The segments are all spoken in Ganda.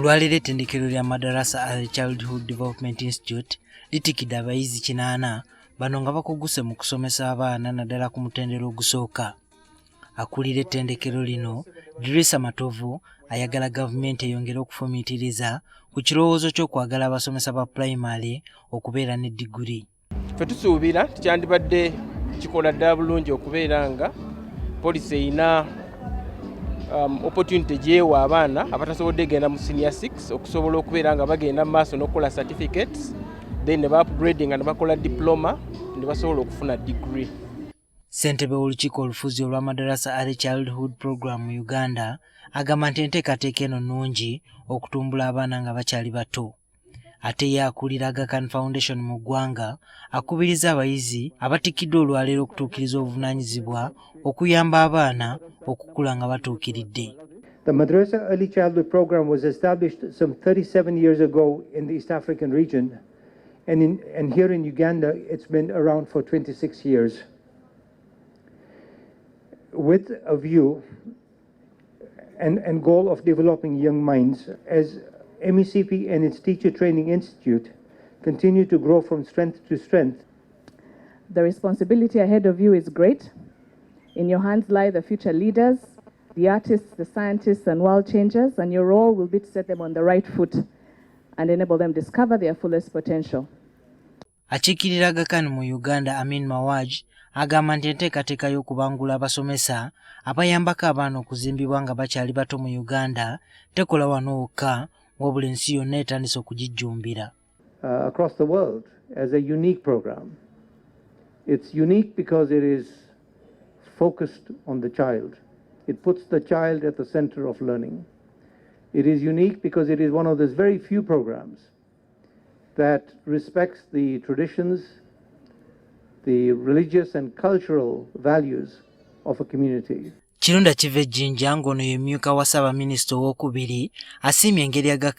Olwaliro ettendekero lya Madrasa Early Childhood Development Institute litikidde abayizi 8 bano nga bakuguse mu kusomesa abaana naddala ku mutendera ogusooka. Akulira ettendekero lino Drisa Matovu ayagala gavumenti eyongere okufumiitiriza ku kirowoozo ky'okwagala abasomesa ba Pulayimale okubeera ne ddiguli. Ffe tusuubira kyandibadde kikola ddala bulungi okubeera nga poliisi erina opportunity gyewa abaana abatasobodde egenda mu senior 6 okusobola okubeera nga bagenda mu maaso n'okukola certificates then ne ba-upgrading ne bakola diploma ne basobola okufuna degree. Ssentebe w'olukiiko olufuzi olwa Madrasa Early Childhood Program mu Uganda agamba nti ntekateeka eno nnungi okutumbula abaana nga bakyali bato. Ate ye Akulira Aga Foundation mu ggwanga akubiriza abayizi abatikkiddwa olwaleero okutuukiriza obuvunaanyizibwa okuyamba abaana okukula nga batuukiridde. The Madrasa Early Childhood Program was established some 37 years ago in the East African region, and here in Uganda it's been around for 26 years. With a view and goal of developing young minds, as MECP and its Teacher Training Institute continue to grow from strength to strength. The responsibility ahead of you is great. In your hands lie the future leaders, the artists, the scientists and world changers, and your role will be to set them on the right foot and enable them discover their fullest potential. Akiikirira Aga mu Uganda Amin Mawaj agamba nti enteekateeka y'okubangula abasomesa abayambako abaana okuzimbibwa nga bakyali bato mu Uganda tekola wano wokka wabula ensi yonna etandise okugijjumbira. Across the world as a unique program. It's unique because it is focused on the child. It puts the child at the center of learning. It is unique because it is one of those very few programs that respects the traditions, the religious and cultural values of a community. Kirunda kiva ejjinja ng'ono ye mmyuka wa Ssaabaminisita owookubiri asiimye engeri Aga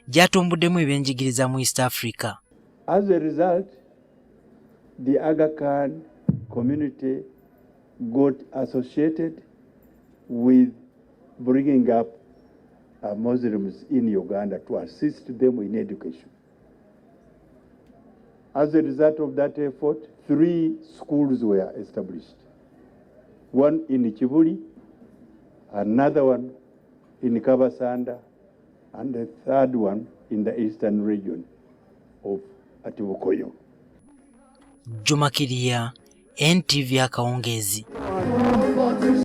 gy'atumbuddemu ebyenjigiriza mu East Africa. As a result, the Aga Khan community got associated with bringing up Muslims in Uganda to assist them in education. As a result of that effort, 3 schools were established. One in Kibuli, another one in Kabasanda, and the third one in the eastern region of Atibukoyo. Jumakiriya, NTV Akawungeezi.